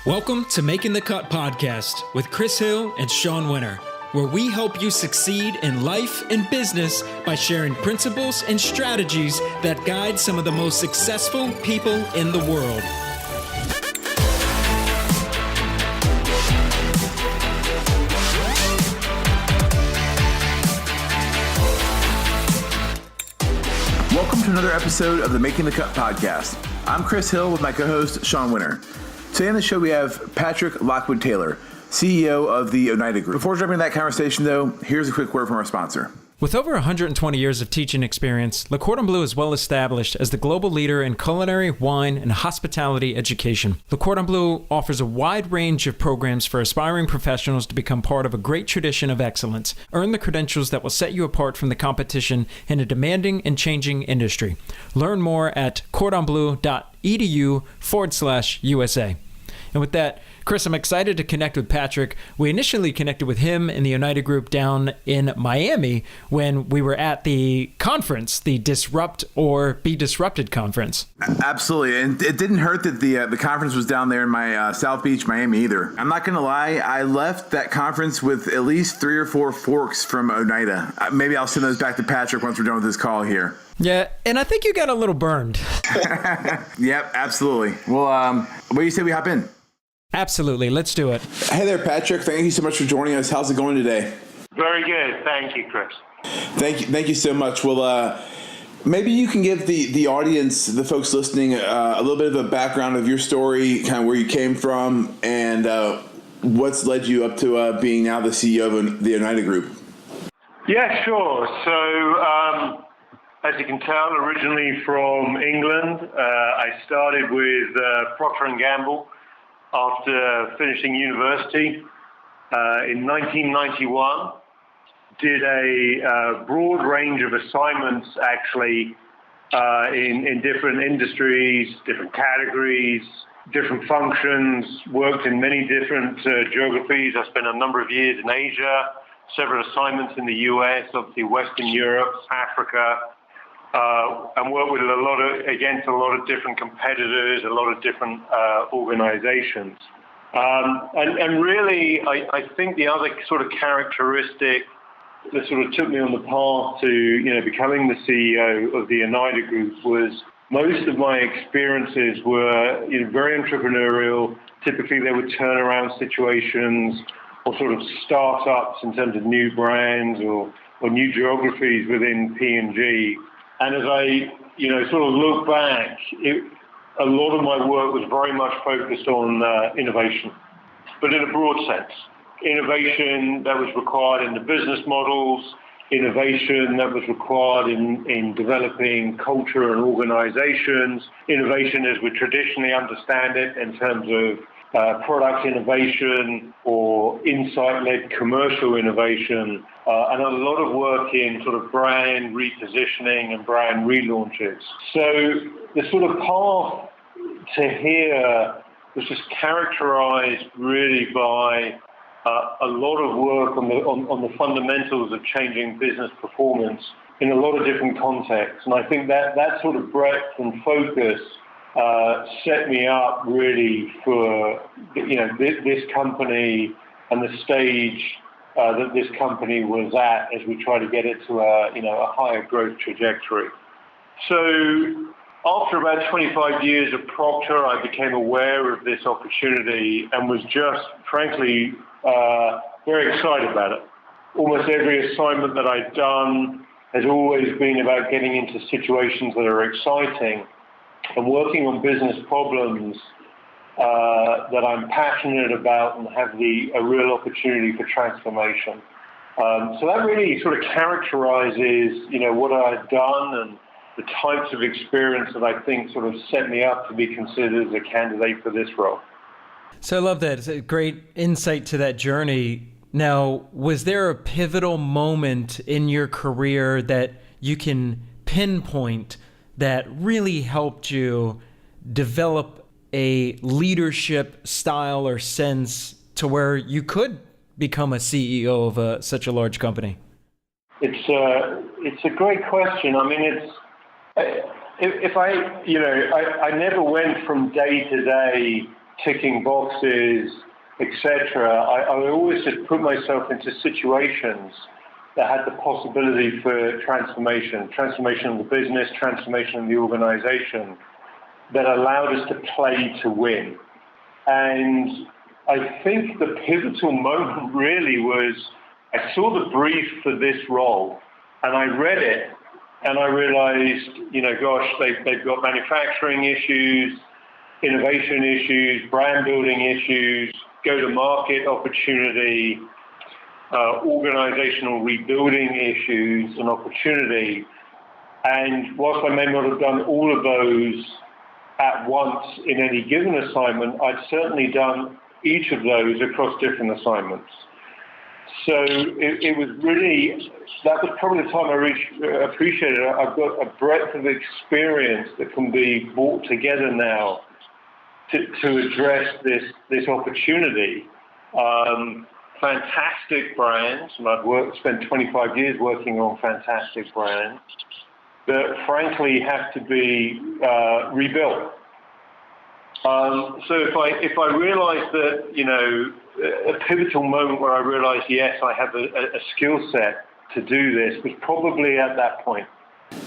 Welcome to Making the Cut podcast with Chris Hill and Sean Winter, where we help you succeed in life and business by sharing principles and strategies that guide some of the most successful people in the world. Welcome to another episode of the Making the Cut podcast. I'm Chris Hill with my co-host Sean Winter. Today on the show we have Patrick Lockwood-Taylor, CEO of the Oneida Group. Before jumping into that conversation though, here's a quick word from our sponsor. With over 120 years of teaching experience, Le Cordon Bleu is well established as the global leader in culinary, wine, and hospitality education. Le Cordon Bleu offers a wide range of programs for aspiring professionals to become part of a great tradition of excellence. Earn the credentials that will set you apart from the competition in a demanding and changing industry. Learn more at cordonbleu.edu/USA. And with that, Chris, I'm excited to connect with Patrick. We initially connected with him in the Oneida Group down in Miami when we were at the conference, the Disrupt or Be Disrupted conference. Absolutely. And it didn't hurt that the conference was down there in my South Beach, Miami either. I'm not going to lie. I left that conference with at least 3 or 4 forks from Oneida. Maybe I'll send those back to Patrick once we're done with this call here. Yeah, and I think you got a little burned. Yep, absolutely. Well, what do you say we hop in? Absolutely. Let's do it. Hey there, Patrick. Thank you so much for joining us. How's it going today? Very good. Thank you, Chris. Thank you so much. Well, maybe you can give the audience, the folks listening, a little bit of a background of your story, kind of where you came from, and what's led you up to being now the CEO of the Oneida Group. Yeah, sure. So, as you can tell, originally from England, I started with Procter & Gamble after finishing university in 1991. Did a broad range of assignments, actually, in different industries, different categories, different functions, worked in many different geographies. I spent a number of years in Asia, several assignments in the US, obviously Western Europe, Africa, and worked with against a lot of different competitors, a lot of different organizations. And really, I think the other sort of characteristic that sort of took me on the path to, becoming the CEO of the Oneida Group was most of my experiences were, very entrepreneurial. Typically, they were turnaround situations or sort of startups in terms of new brands or new geographies within P&G. And as I, sort of look back, a lot of my work was very much focused on innovation, but in a broad sense. Innovation that was required in the business models, innovation that was required in developing culture and organizations, innovation as we traditionally understand it in terms of product innovation or insight-led commercial innovation, and a lot of work in sort of brand repositioning and brand relaunches. So the sort of path to here was just characterized really by a lot of work on the fundamentals of changing business performance in a lot of different contexts. And I think that sort of breadth and focus set me up really for this company and the stage that this company was at as we try to get it to a higher growth trajectory. So after about 25 years of Procter, I became aware of this opportunity and was just frankly very excited about it. Almost every assignment that I'd done has always been about getting into situations that are exciting and working on business problems that I'm passionate about and have a real opportunity for transformation. So that really sort of characterizes, what I've done and the types of experience that I think sort of set me up to be considered as a candidate for this role. So I love that. It's a great insight to that journey. Now, was there a pivotal moment in your career that you can pinpoint that really helped you develop a leadership style or sense to where you could become a CEO of such a large company? It's a great question. I mean, I never went from day to day ticking boxes, etc. I always just put myself into situations that had the possibility for transformation of the business, transformation of the organization, that allowed us to play to win. And I think the pivotal moment really was, I saw the brief for this role, and I read it, and I realized, gosh, they've got manufacturing issues, innovation issues, brand building issues, go-to-market opportunity, organizational rebuilding issues and opportunity. And whilst I may not have done all of those at once in any given assignment, I'd certainly done each of those across different assignments. So it was really, that was probably the time I appreciated it. I've got a breadth of experience that can be brought together now to address this opportunity. Fantastic brands, and I've spent 25 years working on fantastic brands that frankly have to be rebuilt. So if I realized that, a pivotal moment where I realized, yes, I have a skill set to do this, was probably at that point.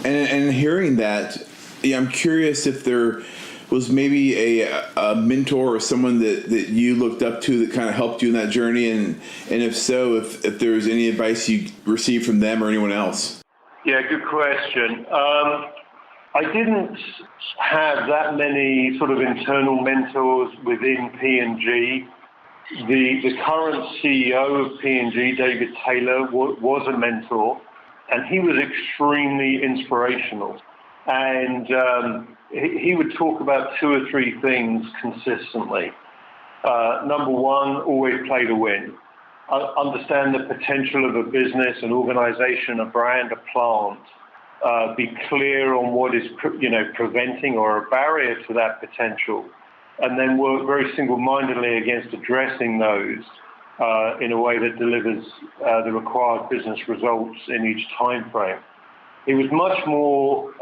And hearing that, I'm curious if there was maybe a mentor or someone that you looked up to that kind of helped you in that journey, and if so, if there was any advice you received from them or anyone else. Yeah, good question. I didn't have that many sort of internal mentors within P&G. The current CEO of P&G, David Taylor, was a mentor, and he was extremely inspirational. And he would talk about two or three things consistently. Number one, always play to win. Understand the potential of a business, an organization, a brand, a plant. Be clear on what is preventing or a barrier to that potential, and then work very single-mindedly against addressing those in a way that delivers the required business results in each time frame. He was much more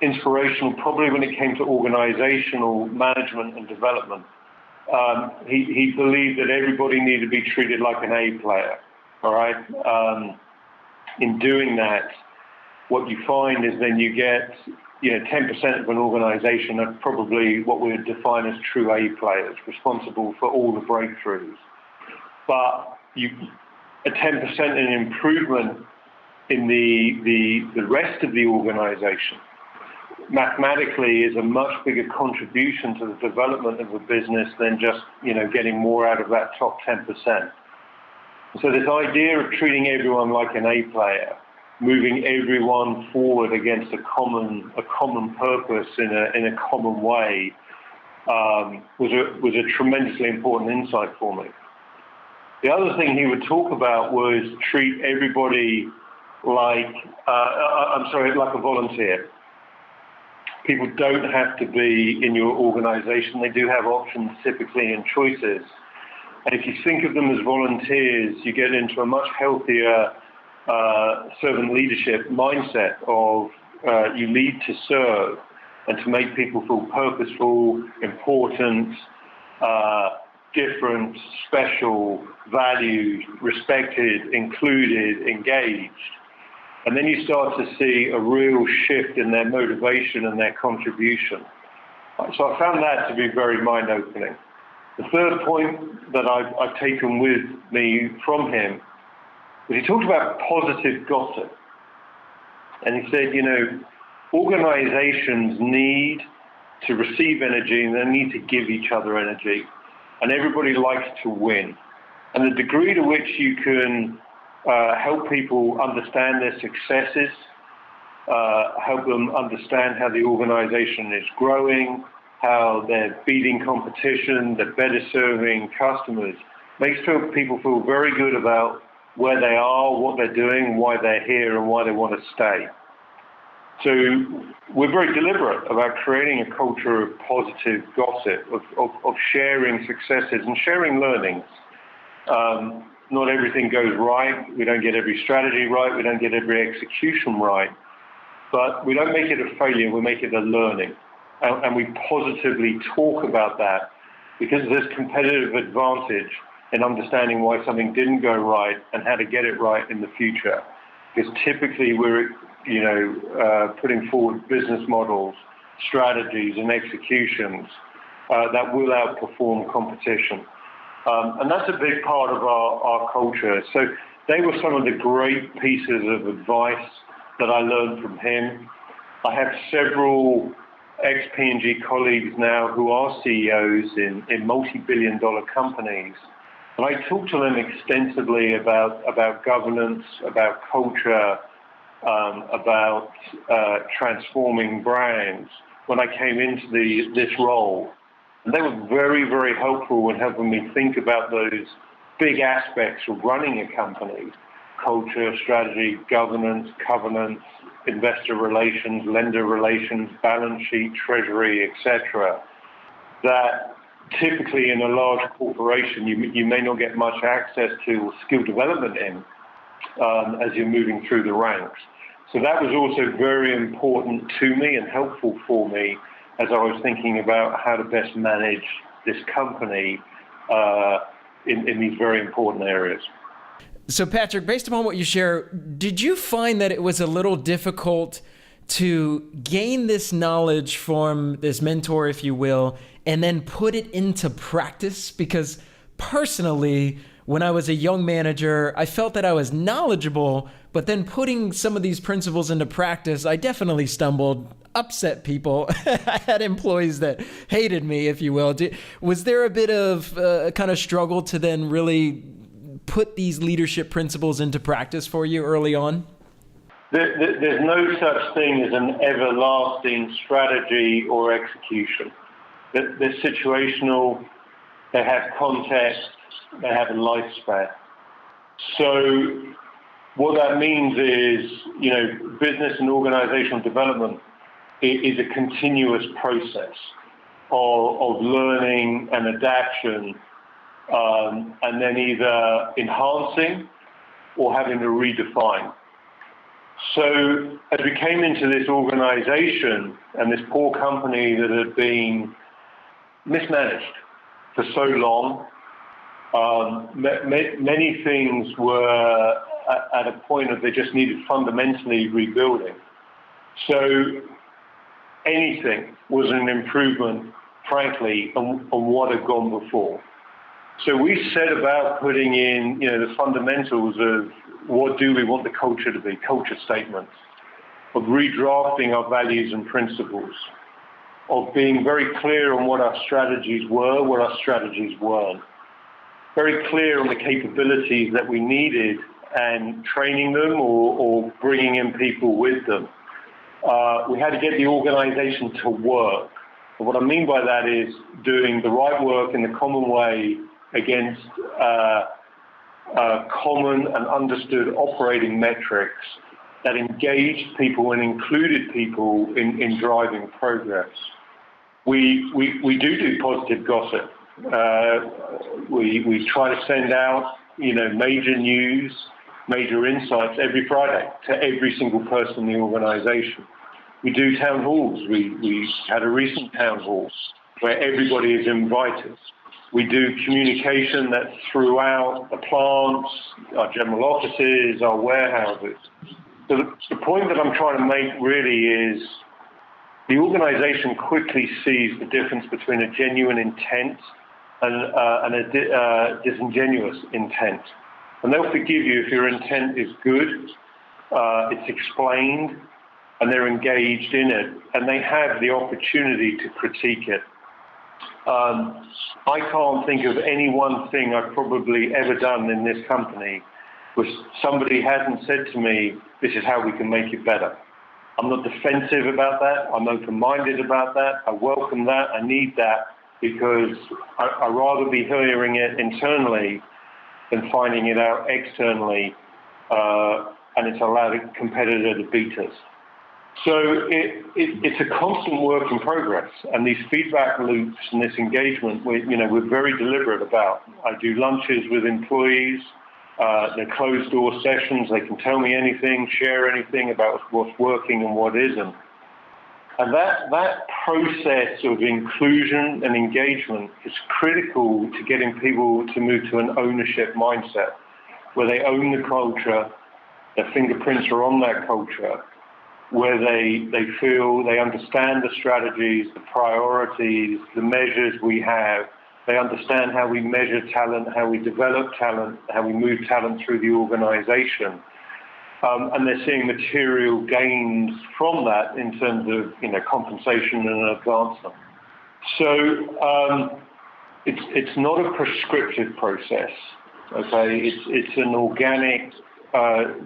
inspirational probably when it came to organizational management and development. He believed that everybody needed to be treated like an A player, all right? In doing that, what you find is then you get 10% of an organization are probably what we would define as true A players, responsible for all the breakthroughs. But a 10% in improvement in the rest of the organization mathematically is a much bigger contribution to the development of a business than just getting more out of that top 10%. So this idea of treating everyone like an A player, moving everyone forward against a common purpose in a common way, was a tremendously important insight for me. The other thing he would talk about was treat everybody like a volunteer. People don't have to be in your organization. They do have options typically and choices. And if you think of them as volunteers, you get into a much healthier servant leadership mindset of you lead to serve and to make people feel purposeful, important, different, special, valued, respected, included, engaged. And then you start to see a real shift in their motivation and their contribution. So I found that to be very mind-opening. The third point that I've taken with me from him was he talked about positive gossip. And he said, organizations need to receive energy and they need to give each other energy. And everybody likes to win. And the degree to which you can help people understand their successes, help them understand how the organization is growing, how they're beating competition, they're better serving customers, makes people feel very good about where they are, what they're doing, why they're here, and why they want to stay. So we're very deliberate about creating a culture of positive gossip, of sharing successes and sharing learnings. Not everything goes right. We don't get every strategy right. We don't get every execution right. But we don't make it a failure. We make it a learning. and we positively talk about that, because there's competitive advantage in understanding why something didn't go right and how to get it right in the future. Because typically we're, putting forward business models, strategies, and executions that will outperform competition. And that's a big part of our culture. So they were some of the great pieces of advice that I learned from him. I have several ex-P&G colleagues now who are CEOs in multi-billion-dollar companies. And I talk to them extensively about governance, about culture, about transforming brands when I came into this role. And they were very, very helpful in helping me think about those big aspects of running a company: culture, strategy, governance, covenants, investor relations, lender relations, balance sheet, treasury, etc. That typically in a large corporation you may not get much access to or skill development in as you're moving through the ranks. So that was also very important to me and helpful for me as I was thinking about how to best manage this company in these very important areas. So Patrick, based upon what you share, did you find that it was a little difficult to gain this knowledge from this mentor, if you will, and then put it into practice? Because personally, when I was a young manager, I felt that I was knowledgeable, but then putting some of these principles into practice, I definitely stumbled, upset people. I had employees that hated me, if you will. Was there a bit of kind of struggle to then really put these leadership principles into practice for you early on? There's no such thing as an everlasting strategy or execution. They're situational, they have context, they have a lifespan. So what that means is, business and organizational development is a continuous process of learning and adaptation, and then either enhancing or having to redefine. So as we came into this organization and this poor company that had been mismanaged for so long, many things were at a point of they just needed fundamentally rebuilding. So anything was an improvement, frankly, on what had gone before. So we set about putting in, the fundamentals of what do we want the culture to be, culture statements, of redrafting our values and principles, of being very clear on what our strategies were, what our strategies weren't, very clear on the capabilities that we needed and training them or bringing in people with them. We had to get the organization to work. And what I mean by that is doing the right work in the common way against common and understood operating metrics that engaged people and included people in driving progress. We do positive gossip. We try to send out, major news, major insights every Friday to every single person in the organization. We do town halls. We had a recent town hall where everybody is invited. We do communication that's throughout the plants, our general offices, our warehouses. So the point that I'm trying to make really is the organization quickly sees the difference between a genuine intent and a disingenuous intent. And they'll forgive you if your intent is good, it's explained, and they're engaged in it, and they have the opportunity to critique it. I can't think of any one thing I've probably ever done in this company where somebody hasn't said to me, this is how we can make it better. I'm not defensive about that. I'm open-minded about that. I welcome that. I need that because I'd rather be hearing it internally than finding it out externally, and it's allowed a competitor to beat us. So it's a constant work in progress, and these feedback loops and this engagement, we're very deliberate about. I do lunches with employees, they're closed-door sessions. They can tell me anything, share anything about what's working and what isn't. And that process of inclusion and engagement is critical to getting people to move to an ownership mindset, where they own the culture, their fingerprints are on that culture, where they feel they understand the strategies, the priorities, the measures we have. They understand how we measure talent, how we develop talent, how we move talent through the organization. And they're seeing material gains from that in terms of, compensation and advancement. So it's not a prescriptive process, okay? It's an organic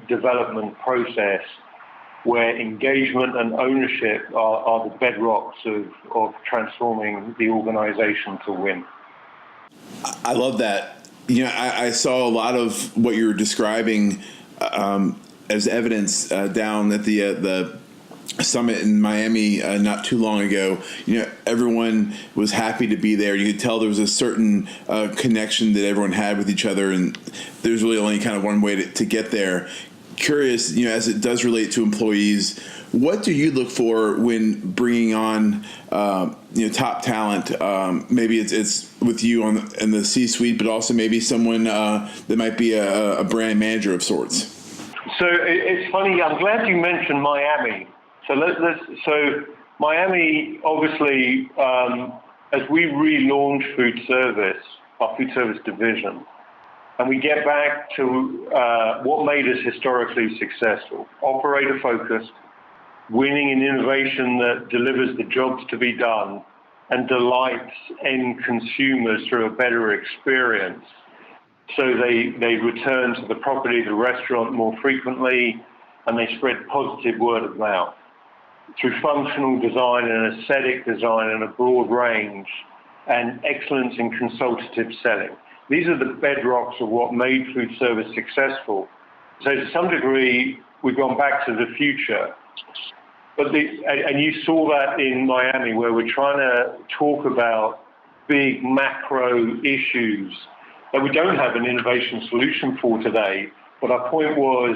development process where engagement and ownership are the bedrocks of transforming the organization to win. I love that. I saw a lot of what you're describing as evidence down at the summit in Miami not too long ago. Everyone was happy to be there. You could tell there was a certain connection that everyone had with each other, and there's really only kind of one way to get there. Curious, as it does relate to employees, what do you look for when bringing on, top talent? Maybe it's with you in the C-suite, but also maybe someone that might be a brand manager of sorts. So it's funny. I'm glad you mentioned Miami. So Miami, obviously, as we relaunch our food service division, and we get back to what made us historically successful: operator-focused, winning in innovation that delivers the jobs to be done and delights end consumers through a better experience. So they return to the property, the restaurant more frequently, and they spread positive word of mouth. Through functional design and aesthetic design and a broad range, and excellence in consultative selling. These are the bedrocks of what made food service successful. So to some degree, we've gone back to the future. And you saw that in Miami, where we're trying to talk about big macro issues that we don't have an innovation solution for today. But our point was,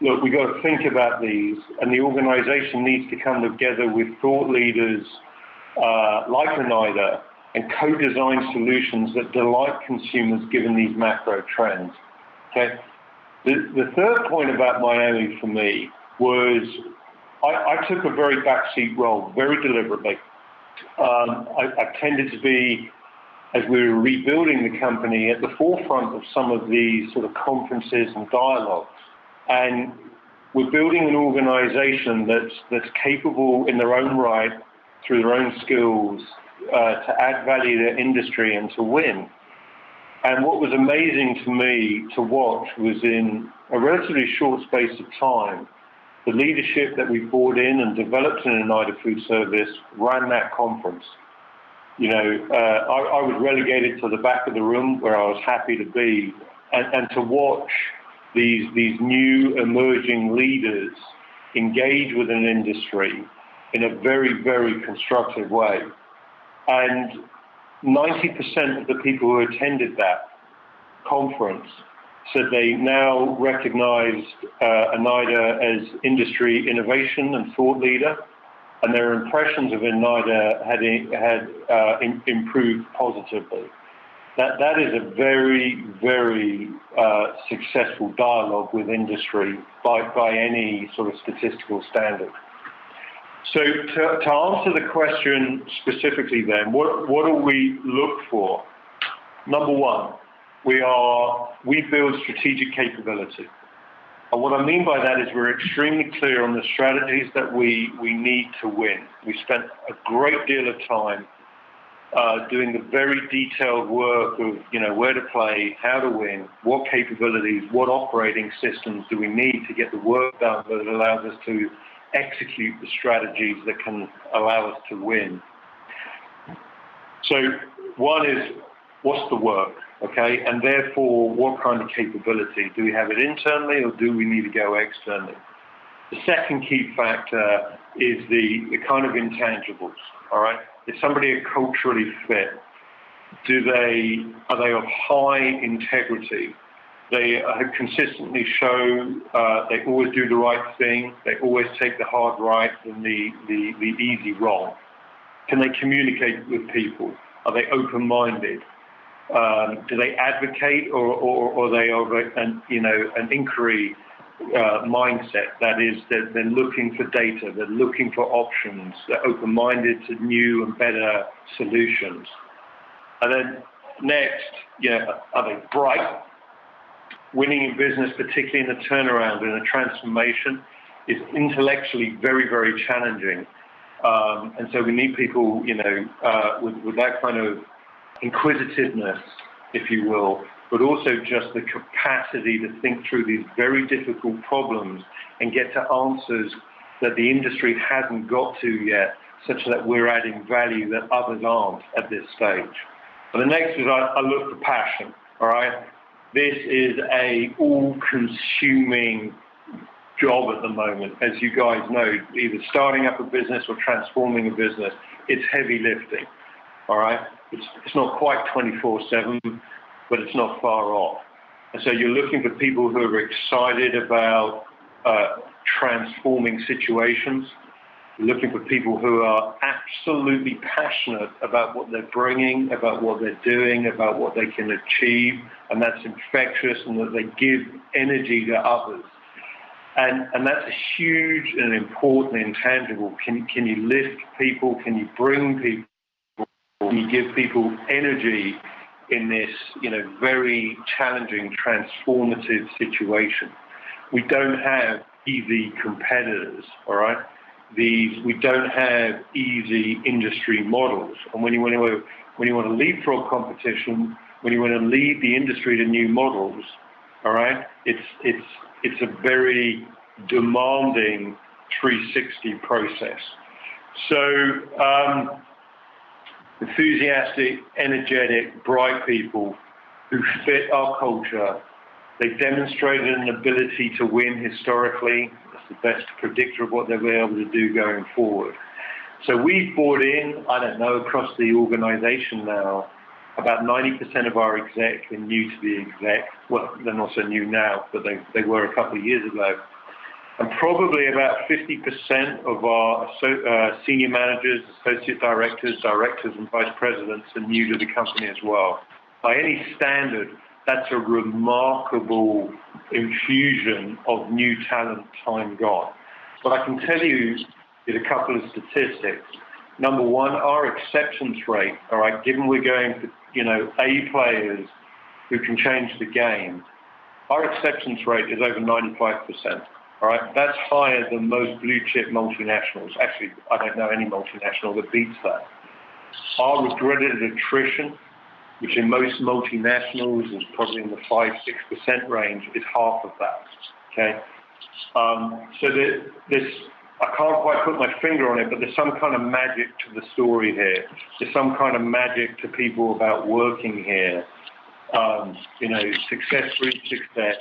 look, we've got to think about these, and the organization needs to come together with thought leaders like Oneida and co-design solutions that delight consumers given these macro trends. Okay. The third point about Miami for me was I took a very backseat role, very deliberately. I tended to be, as we were rebuilding the company, at the forefront of some of these sort of conferences and dialogues. And we're building an organization that's capable in their own right, through their own skills, to add value to industry and to win. And what was amazing to me to watch was, in a relatively short space of time, the leadership that we brought in and developed in Oneida Food Service ran that conference. I was relegated to the back of the room where I was happy to be, and to watch these new emerging leaders engage with an industry in a very, very constructive way. And 90% of the people who attended that conference said they now recognized Oneida as industry innovation and thought leader, and their impressions of Oneida had improved positively. That is a very, very successful dialogue with industry by any sort of statistical standard. So to answer the question specifically then, what do we look for? Number one, we build strategic capability. And what I mean by that is we're extremely clear on the strategies that we need to win. We spent a great deal of time doing the very detailed work of, where to play, how to win, what capabilities, what operating systems do we need to get the work done that allows us to execute the strategies that can allow us to win. So one is, what's the work, okay? And therefore, what kind of capability? Do we have it internally, or do we need to go externally? The second key factor is the kind of intangibles, all right? Is somebody culturally fit? Are they of high integrity? They consistently show they always do the right thing. They always take the hard right and the easy wrong. Can they communicate with people? Are they open-minded? Do they advocate, or are they of an inquiry mindset? That is, they're looking for data. They're looking for options. They're open-minded to new and better solutions. And then next, are they bright? Winning in business, particularly in a turnaround and a transformation, is intellectually very, very challenging. And so we need people, with that kind of inquisitiveness, if you will, but also just the capacity to think through these very difficult problems and get to answers that the industry hasn't got to yet, such that we're adding value that others aren't at this stage. And the next is I look for passion, all right? This is a all-consuming job at the moment. As you guys know, either starting up a business or transforming a business, it's heavy lifting, all right? It's not quite 24/7, but it's not far off. And so you're looking for people who are excited about transforming situations. You're looking for people who are absolutely passionate about what they're bringing, about what they're doing, about what they can achieve, and that's infectious, and that they give energy to others. And that's a huge and important intangible. Can you lift people? Can you bring people? Can you give people energy in this, very challenging, transformative situation? We don't have easy competitors, all right? We don't have easy industry models. And when you want to leapfrog competition, when you want to lead the industry to new models, all right, it's a very demanding 360 process. So enthusiastic, energetic, bright people who fit our culture. They demonstrated an ability to win historically. That's the best predictor of what they'll be able to do going forward. So we've brought in, across the organization now, about 90% of our exec are new to the exec. Well, they're not so new now, but they were a couple of years ago. And probably about 50% of our senior managers, associate directors, and vice presidents are new to the company as well. By any standard, that's a remarkable infusion of new talent time gone. But I can tell you a couple of statistics. Number one, our acceptance rate, all right, given we're going for, A players who can change the game, our acceptance rate is over 95%. All right, that's higher than most blue chip multinationals. Actually, I don't know any multinational that beats that. Our regretted attrition, which in most multinationals is probably in the 5-6% range, is half of that. Okay, so this, I can't quite put my finger on it, but there's some kind of magic to the story here. There's some kind of magic to people about working here. Success breeds success.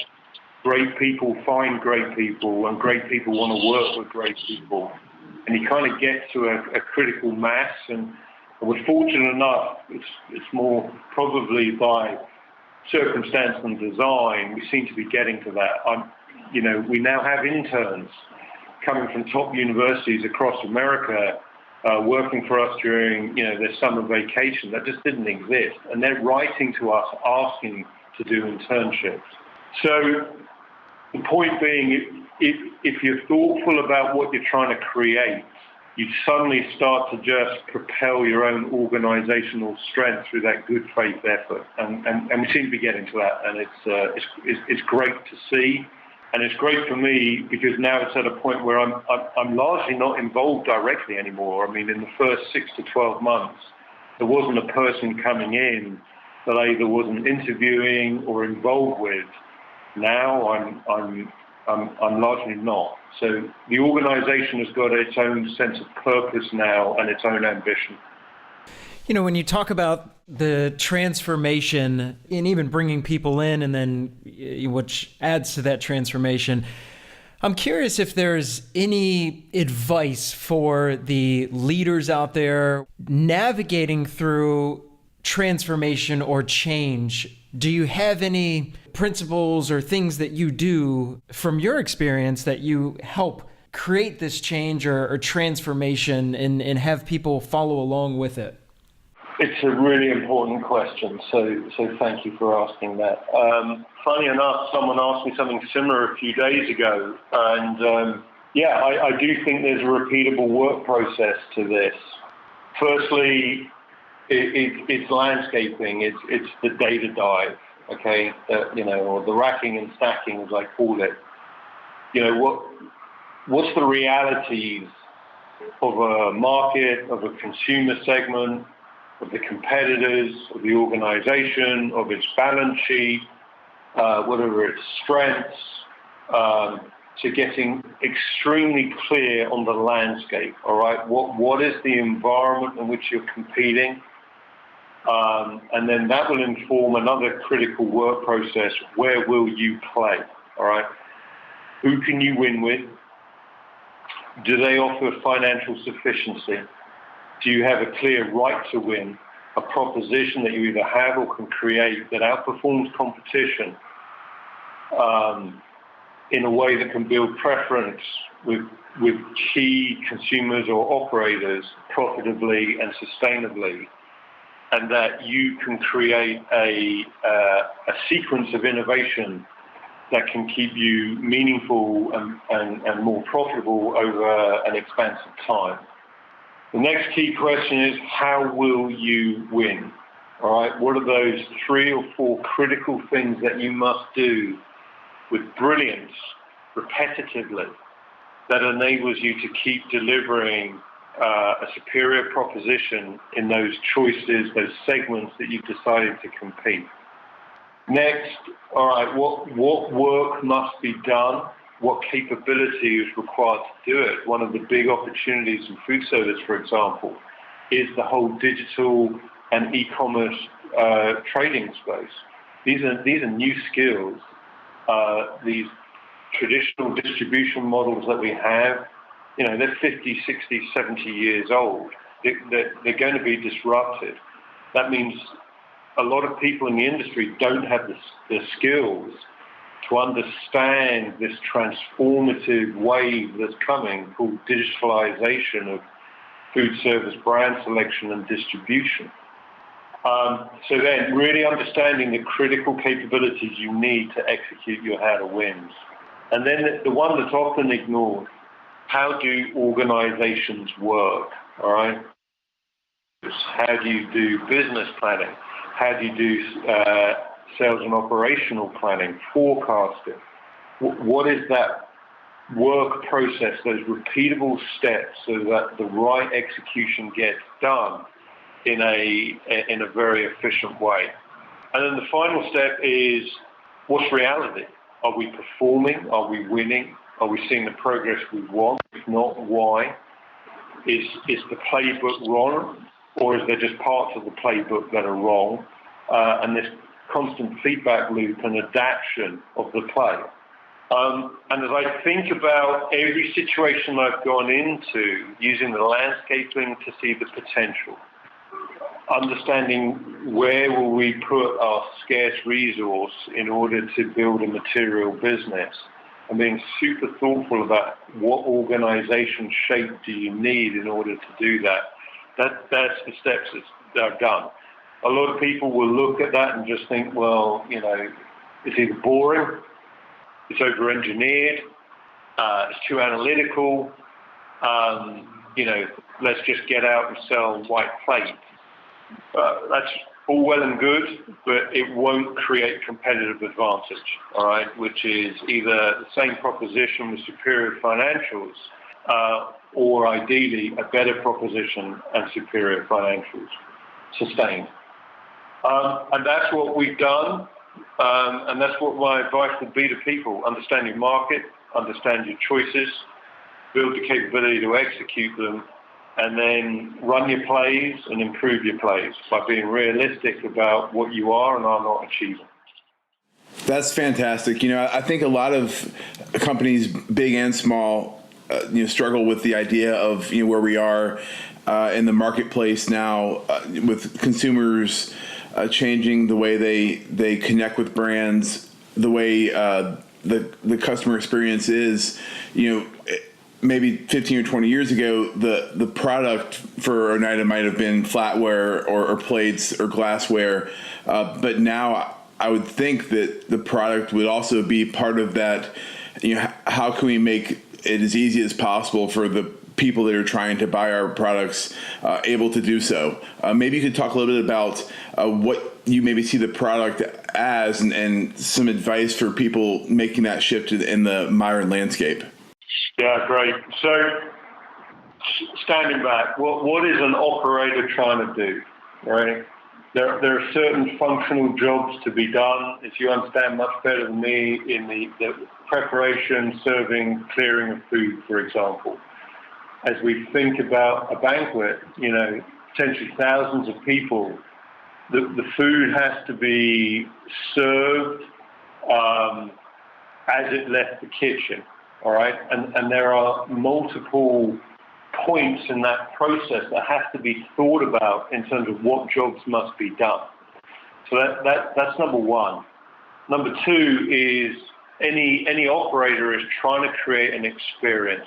Great people find great people, and great people want to work with great people. And you kind of get to a critical mass, and we're fortunate enough, it's more probably by circumstance than design, we seem to be getting to that. We now have interns coming from top universities across America working for us during, their summer vacation. That just didn't exist. And they're writing to us asking to do internships. So the point being, if you're thoughtful about what you're trying to create, you suddenly start to just propel your own organizational strength through that good faith effort. And we seem to be getting to that. And it's great to see. And it's great for me because now it's at a point where I'm largely not involved directly anymore. I mean, in the first 6 to 12 months, there wasn't a person coming in that I either wasn't interviewing or involved with. Now I'm largely not. So the organization has got its own sense of purpose now and its own ambition. When you talk about the transformation and even bringing people in, and then which adds to that transformation, I'm curious if there's any advice for the leaders out there navigating through transformation or change, do you have any principles or things that you do from your experience that you help create this change or transformation and have people follow along with it? It's a really important question, so thank you for asking that. Funny enough, someone asked me something similar a few days ago, and I do think there's a repeatable work process to this. Firstly, it's landscaping, it's the data dive, okay, or the racking and stacking, as I call it. What's the realities of a market, of a consumer segment, of the competitors, of the organization, of its balance sheet, whatever its strengths, to getting extremely clear on the landscape, all right? What is the environment in which you're competing? And then that will inform another critical work process. Where will you play, all right? Who can you win with? Do they offer financial sufficiency? Do you have a clear right to win, a proposition that you either have or can create that outperforms competition in a way that can build preference with key consumers or operators profitably and sustainably, and that you can create a sequence of innovation that can keep you meaningful and more profitable over an expansive time? The next key question is, how will you win? All right, what are those 3 or 4 critical things that you must do with brilliance, repetitively, that enables you to keep delivering a superior proposition in those choices, those segments that you've decided to compete? Next, all right, what work must be done? What capability is required to do it? One of the big opportunities in food service, for example, is the whole digital and e-commerce trading space. These are new skills. These traditional distribution models that we have, they're 50, 60, 70 years old. They're going to be disrupted. That means a lot of people in the industry don't have the skills to understand this transformative wave that's coming called digitalization of food service brand selection and distribution. So then really understanding the critical capabilities you need to execute your how to wins. And then the one that's often ignored, how do organizations work, all right? How do you do business planning? How do you do sales and operational planning, forecasting? What is that work process, those repeatable steps so that the right execution gets done in a very efficient way? And then the final step is, what's reality? Are we performing? Are we winning? Are we seeing the progress we want? If not, why? Is the playbook wrong, or is there just parts of the playbook that are wrong? And this constant feedback loop and adaptation of the play. And as I think about every situation I've gone into, using the landscaping to see the potential, understanding where will we put our scarce resource in order to build a material business, and being super thoughtful about what organization shape do you need in order to do that. That's the steps that are done. A lot of people will look at that and just think, well, it's either boring, it's over-engineered, it's too analytical, let's just get out and sell white plate. That's all well and good, but it won't create competitive advantage, all right, which is either the same proposition with superior financials or ideally a better proposition and superior financials, sustained. And that's what we've done, and that's what my advice would be to people. Understand your market, understand your choices, build the capability to execute them, and then run your plays and improve your plays by being realistic about what you are and are not achieving. That's fantastic. I think a lot of companies, big and small, struggle with the idea of where we are in the marketplace now with consumers changing the way they connect with brands, the way the customer experience is. Maybe 15 or 20 years ago, the product for Oneida might have been flatware or plates or glassware, but now I would think that the product would also be part of that. How can we make it as easy as possible for the people that are trying to buy our products able to do so? Maybe you could talk a little bit about what you maybe see the product as, and some advice for people making that shift in the modern landscape. Yeah, great. So, standing back, what is an operator trying to do, right? There are certain functional jobs to be done, as you understand much better than me, in the preparation, serving, clearing of food, for example. As we think about a banquet, potentially thousands of people, the food has to be served as it left the kitchen. All right, and there are multiple points in that process that have to be thought about in terms of what jobs must be done. So that's number one. Number two is any operator is trying to create an experience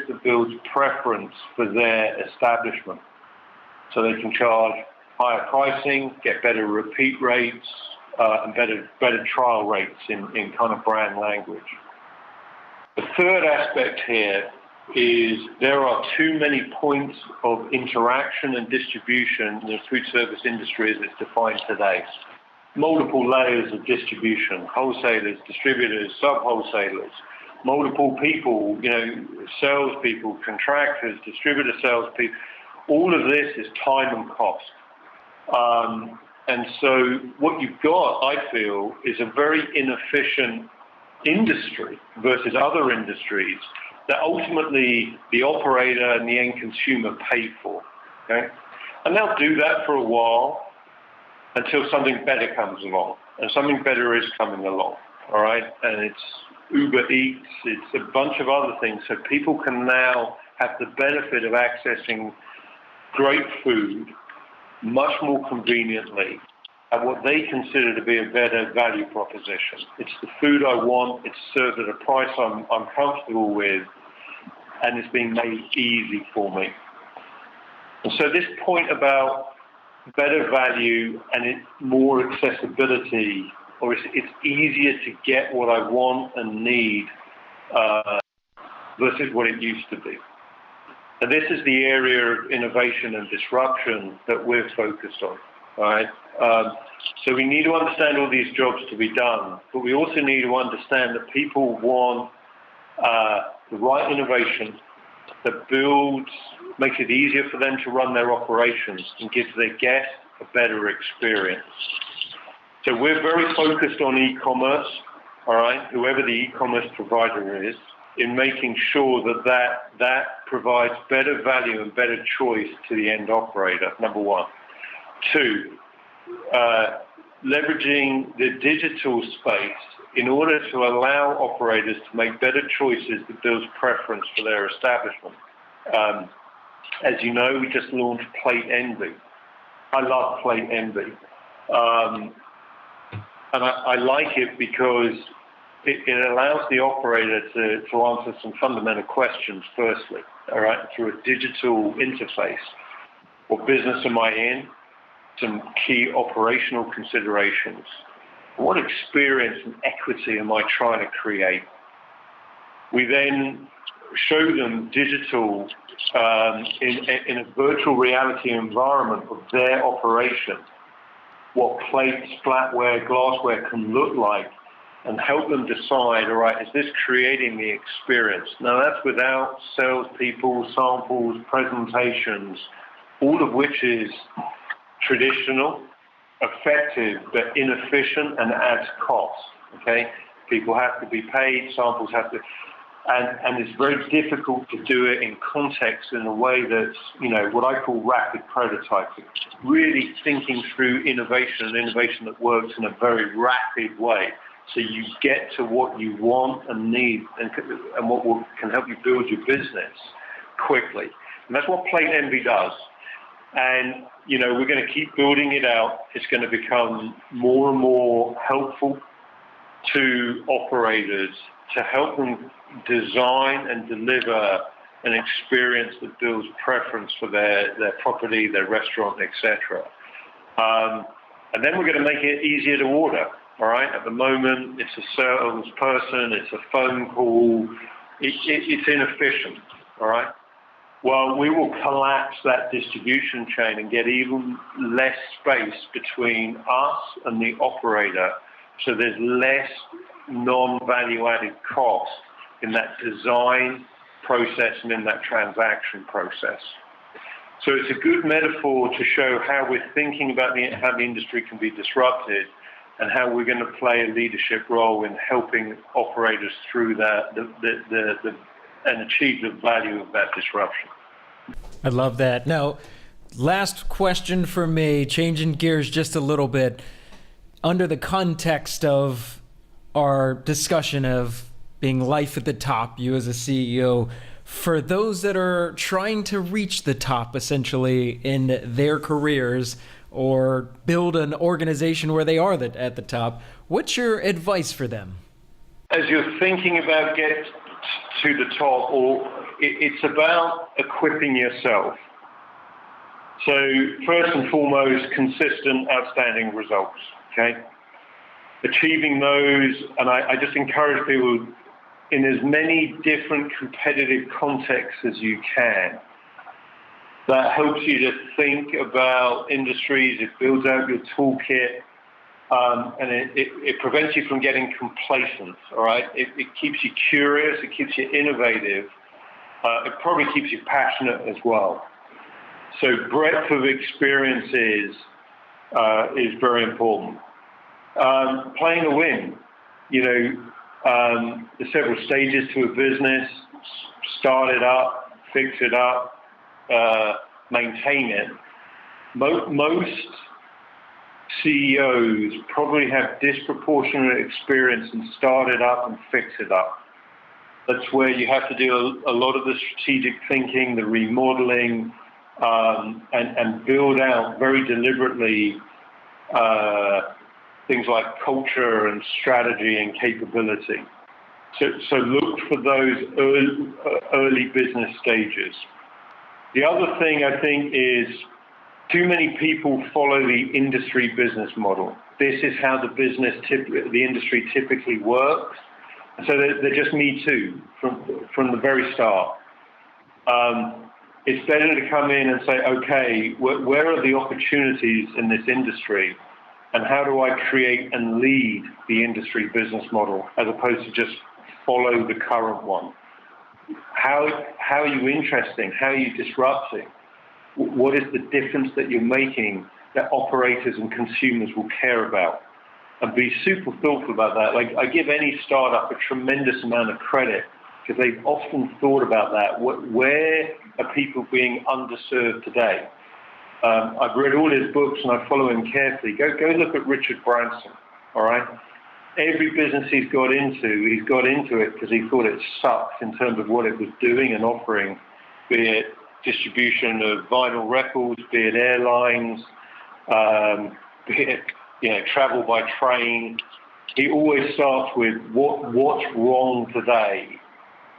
that builds preference for their establishment, so they can charge higher pricing, get better repeat rates, and better trial rates in kind of brand language. The third aspect here is there are too many points of interaction and distribution in the food service industry as it's defined today. Multiple layers of distribution, wholesalers, distributors, sub-wholesalers, multiple people, salespeople, contractors, distributor salespeople. All of this is time and cost. And so what you've got, I feel, is a very inefficient industry versus other industries that ultimately the operator and the end consumer pay for, okay? And they'll do that for a while until something better comes along, and something better is coming along, all right? And it's Uber Eats, it's a bunch of other things, so people can now have the benefit of accessing great food much more conveniently at what they consider to be a better value proposition. It's the food I want, it's served at a price I'm comfortable with, and it's being made easy for me. And so this point about better value and more accessibility, or it's easier to get what I want and need versus what it used to be. And this is the area of innovation and disruption that we're focused on. All right. So we need to understand all these jobs to be done, but we also need to understand that people want the right innovation that makes it easier for them to run their operations and gives their guests a better experience. So we're very focused on e-commerce, all right, whoever the e-commerce provider is, in making sure that provides better value and better choice to the end operator, number one. Two, leveraging the digital space in order to allow operators to make better choices that builds preference for their establishment. As you know, we just launched Plate Envy. I love Plate Envy. And I like it because it allows the operator to answer some fundamental questions, firstly, all right, through a digital interface. What business am I in? Some key operational considerations. What experience and equity am I trying to create? We then show them digital in a virtual reality environment of their operation, what plates, flatware, glassware can look like, and help them decide, all right, is this creating the experience? Now, that's without salespeople, samples, presentations, all of which is traditional, effective, but inefficient and adds cost, okay? People have to be paid, samples have to, and it's very difficult to do it in context in a way that's, what I call rapid prototyping, really thinking through innovation and innovation that works in a very rapid way. So you get to what you want and need and what can help you build your business quickly. And that's what Plate Envy does. And, you know, we're going to keep building it out. It's going to become more and more helpful to operators to help them design and deliver an experience that builds preference for their property, their restaurant, etc. And then we're going to make it easier to order. All right. At the moment, it's a salesperson, it's a phone call, it's inefficient. All right. Well, we will collapse that distribution chain and get even less space between us and the operator, so there's less non-value-added cost in that design process and in that transaction process. So it's a good metaphor to show how we're thinking about how the industry can be disrupted and how we're going to play a leadership role in helping operators through that and achieve the value of that disruption. I love that. Now, last question for me, changing gears just a little bit. Under the context of our discussion of being life at the top, you as a CEO, for those that are trying to reach the top essentially in their careers or build an organization where they are at the top, what's your advice for them? As you're thinking about getting to the top, it's about equipping yourself. So first and foremost, consistent, outstanding results, okay? Achieving those, and I just encourage people in as many different competitive contexts as you can. That helps you to think about industries, it builds out your toolkit, and it prevents you from getting complacent, all right? It keeps you curious, it keeps you innovative, it probably keeps you passionate as well. So breadth of experiences is very important. Playing to win, you know, there's several stages to a business: start it up, fix it up, maintain it. Most CEOs probably have disproportionate experience in start it up and fix it up. That's where you have to do a lot of the strategic thinking, the remodeling, and build out very deliberately things like culture and strategy and capability. So look for those early business stages. The other thing I think is too many people follow the industry business model. This is how the industry typically works. So they're just me too from the very start. It's better to come in and say, okay, where are the opportunities in this industry? And how do I create and lead the industry business model as opposed to just follow the current one? How are you interesting? How are you disrupting? What is the difference that you're making that operators and consumers will care about? And be super thoughtful about that. Like, I give any startup a tremendous amount of credit because they've often thought about that. Where are people being underserved today? I've read all his books and I follow him carefully. Go look at Richard Branson, all right? Every business he's got into it because he thought it sucked in terms of what it was doing and offering, be it distribution of vinyl records, be it airlines, be it travel by train. He always starts with what's wrong today?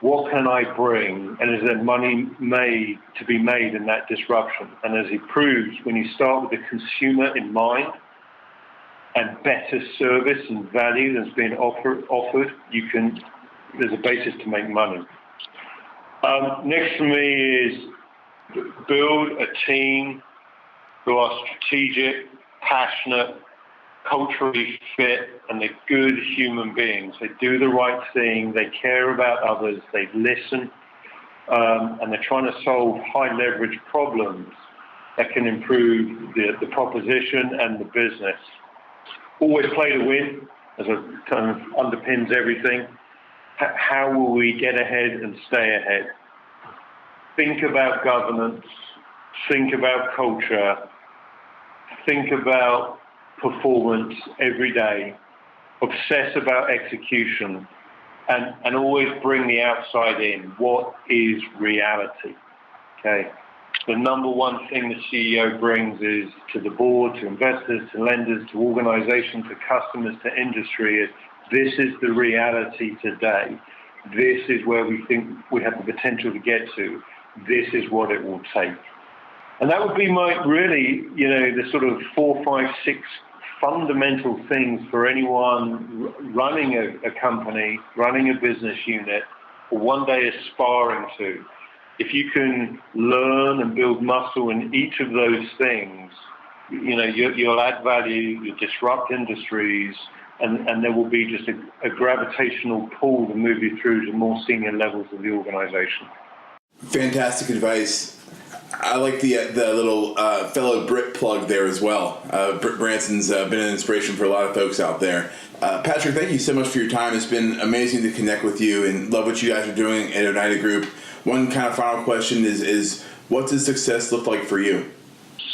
What can I bring? And is there money to be made in that disruption? And as he proves, when you start with the consumer in mind and better service and value that's being offered, there's a basis to make money. Next for me is build a team who are strategic, passionate, culturally fit, and they're good human beings. They do the right thing, they care about others, they listen, and they're trying to solve high leverage problems that can improve the proposition and the business. Always play to win, as it kind of underpins everything. How will we get ahead and stay ahead? Think about governance, think about culture, think about performance every day, obsess about execution, and always bring the outside in. What is reality? Okay. The number one thing the CEO brings is to the board, to investors, to lenders, to organizations, to customers, to industry is this is the reality today. This is where we think we have the potential to get to. This is what it will take. And that would be the sort of 4, 5, 6 fundamental things for anyone running a company, running a business unit, or one day aspiring to. If you can learn and build muscle in each of those things, you'll add value, you'll disrupt industries, and there will be just a gravitational pull to move you through to more senior levels of the organization. Fantastic advice. I like the little fellow Brit plug there as well. Britt Branson's been an inspiration for a lot of folks out there. Patrick, thank you so much for your time. It's been amazing to connect with you and love what you guys are doing at Oneida Group. One kind of final question is what does success look like for you?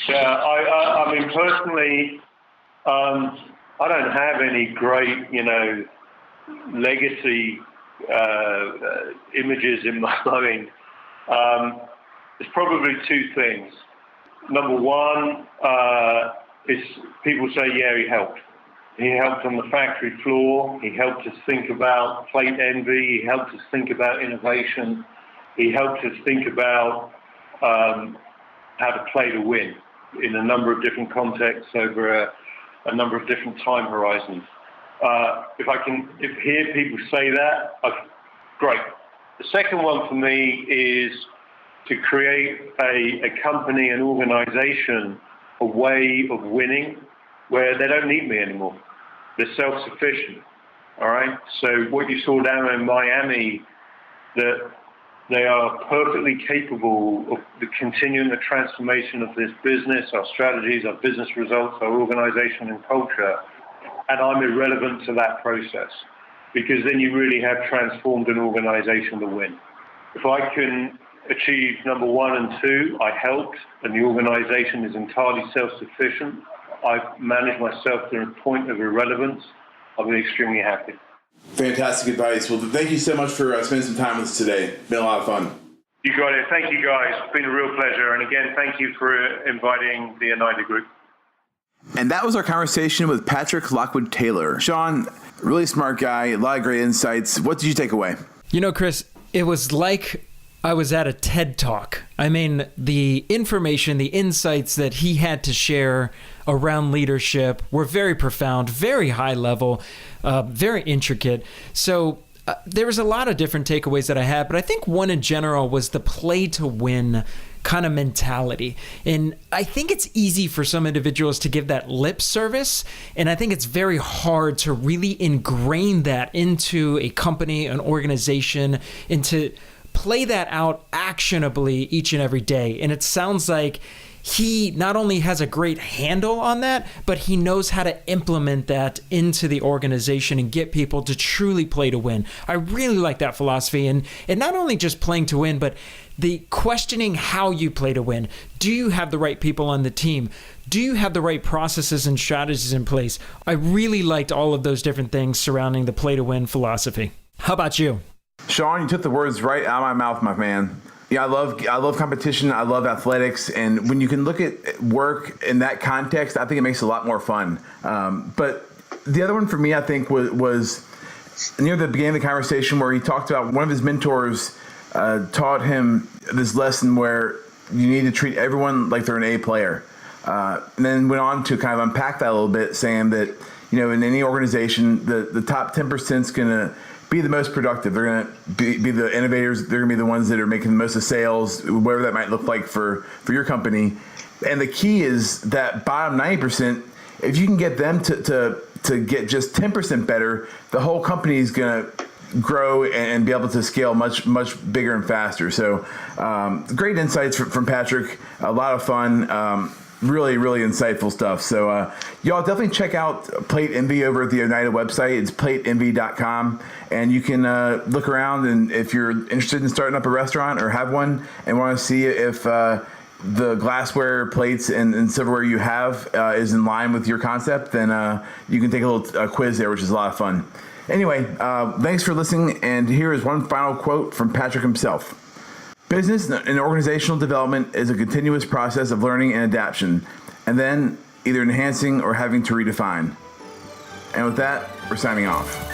Yeah, I mean, personally, I don't have any great, legacy images in my mind. There's probably 2 things. Number one is people say, yeah, he helped. He helped on the factory floor. He helped us think about plate envy. He helped us think about innovation. He helped us think about how to play to win in a number of different contexts over a number of different time horizons. If hear people say that, great. The second one for me is to create a company, an organization, a way of winning where they don't need me anymore. They're self-sufficient, all right? So what you saw down in Miami, that they are perfectly capable of continuing the transformation of this business, our strategies, our business results, our organization and culture, and I'm irrelevant to that process because then you really have transformed an organization to win. If I can achieve number 1 and 2, I helped, and the organization is entirely self-sufficient, I've managed myself to a point of irrelevance, I'll be extremely happy. Fantastic advice. Well, thank you so much for spending some time with us today. It's been a lot of fun. You got it. Thank you, guys. It's been a real pleasure. And again, thank you for inviting the Oneida Group. And that was our conversation with Patrick Lockwood-Taylor. Sean, really smart guy, a lot of great insights. What did you take away? Chris, it was like I was at a TED Talk. I mean, the information, the insights that he had to share around leadership were very profound, very high level, very intricate. So there was a lot of different takeaways that I had, but I think one in general was the play to win kind of mentality. And I think it's easy for some individuals to give that lip service. And I think it's very hard to really ingrain that into a company, an organization, and to play that out actionably each and every day. And it sounds like he not only has a great handle on that, but he knows how to implement that into the organization and get people to truly play to win. I really like that philosophy. And not only just playing to win, but the questioning how you play to win. Do you have the right people on the team? Do you have the right processes and strategies in place? I really liked all of those different things surrounding the play to win philosophy. How about you? Sean, you took the words right out of my mouth, my man. Yeah, I love competition. I love athletics. And when you can look at work in that context, I think it makes it a lot more fun. But the other one for me, I think, was near the beginning of the conversation where he talked about one of his mentors taught him this lesson where you need to treat everyone like they're an A player. And then went on to kind of unpack that a little bit, saying that, in any organization, the top 10% is going to be the most productive. They're going to be the innovators. They're going to be the ones that are making the most of sales, whatever that might look like for your company. And the key is that bottom 90%, if you can get them to get just 10% better, the whole company is going to grow and be able to scale much, much bigger and faster. So great insights from Patrick. A lot of fun. Really, really insightful stuff. So y'all definitely check out Plate Envy over at the Oneida website. It's plateenvy.com. And you can look around, and if you're interested in starting up a restaurant or have one and want to see if the glassware, plates, and silverware you have is in line with your concept, then you can take a little quiz there, which is a lot of fun. Anyway, thanks for listening. And here is one final quote from Patrick himself. Business and organizational development is a continuous process of learning and adaptation, and then either enhancing or having to redefine. And with that, we're signing off.